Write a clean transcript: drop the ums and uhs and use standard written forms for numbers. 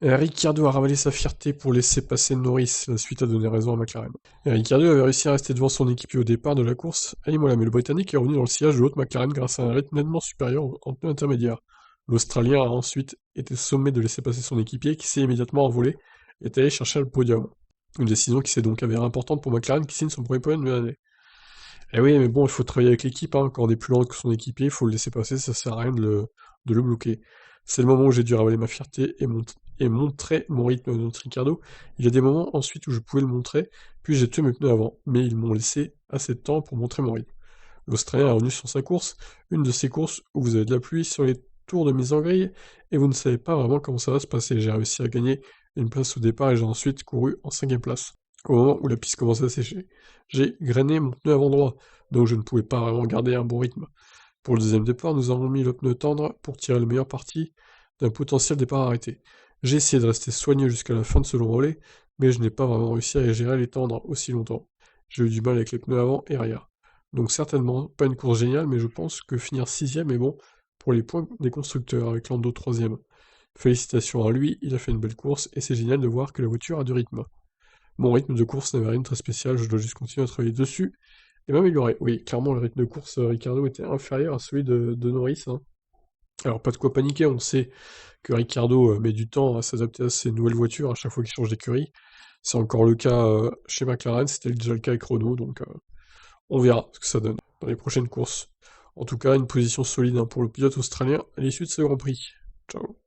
Ricciardo a ravalé sa fierté pour laisser passer Norris, la suite a donné raison à McLaren. Ricciardo avait réussi à rester devant son équipier au départ de la course à Imola, mais le Britannique est revenu dans le sillage de l'autre McLaren grâce à un rythme nettement supérieur en pneus intermédiaires. L'Australien a ensuite été sommé de laisser passer son équipier qui s'est immédiatement envolé et est allé chercher le podium. Une décision qui s'est donc avérée importante pour McLaren qui signe son premier podium de l'année. Eh oui, mais bon, il faut travailler avec l'équipe, hein. Quand on est plus lent que son équipier, il faut le laisser passer, ça sert à rien de le bloquer. C'est le moment où j'ai dû ravaler ma fierté et montrer mon rythme à notre Ricardo. Il y a des moments ensuite où je pouvais le montrer, puis j'ai tué mes pneus avant, mais ils m'ont laissé assez de temps pour montrer mon rythme. L'Australien est revenu sur sa course, une de ces courses où vous avez de la pluie sur les tours de mise en grille, et vous ne savez pas vraiment comment ça va se passer. J'ai réussi à gagner une place au départ et j'ai ensuite couru en 5ème place. Au moment où la piste commençait à sécher, j'ai grainé mon pneu avant droit, donc je ne pouvais pas vraiment garder un bon rythme. Pour le deuxième départ, nous avons mis le pneu tendre pour tirer le meilleur parti d'un potentiel départ arrêté. J'ai essayé de rester soigneux jusqu'à la fin de ce long relais, mais je n'ai pas vraiment réussi à gérer les tendres aussi longtemps. J'ai eu du mal avec les pneus avant et arrière. Donc certainement, pas une course géniale, mais je pense que finir 6ème est bon pour les points des constructeurs, avec Lando 3ème. Félicitations à lui, il a fait une belle course, et c'est génial de voir que la voiture a du rythme. Mon rythme de course n'avait rien de très spécial, je dois juste continuer à travailler dessus et m'améliorer. Oui, clairement, le rythme de course, Ricardo était inférieur à celui de Norris, hein. Alors, pas de quoi paniquer, on sait que Ricardo met du temps à s'adapter à ses nouvelles voitures à chaque fois qu'il change d'écurie. C'est encore le cas chez McLaren, c'était déjà le cas avec Renault, donc on verra ce que ça donne dans les prochaines courses. En tout cas, une position solide, hein, pour le pilote australien à l'issue de ce Grand Prix. Ciao.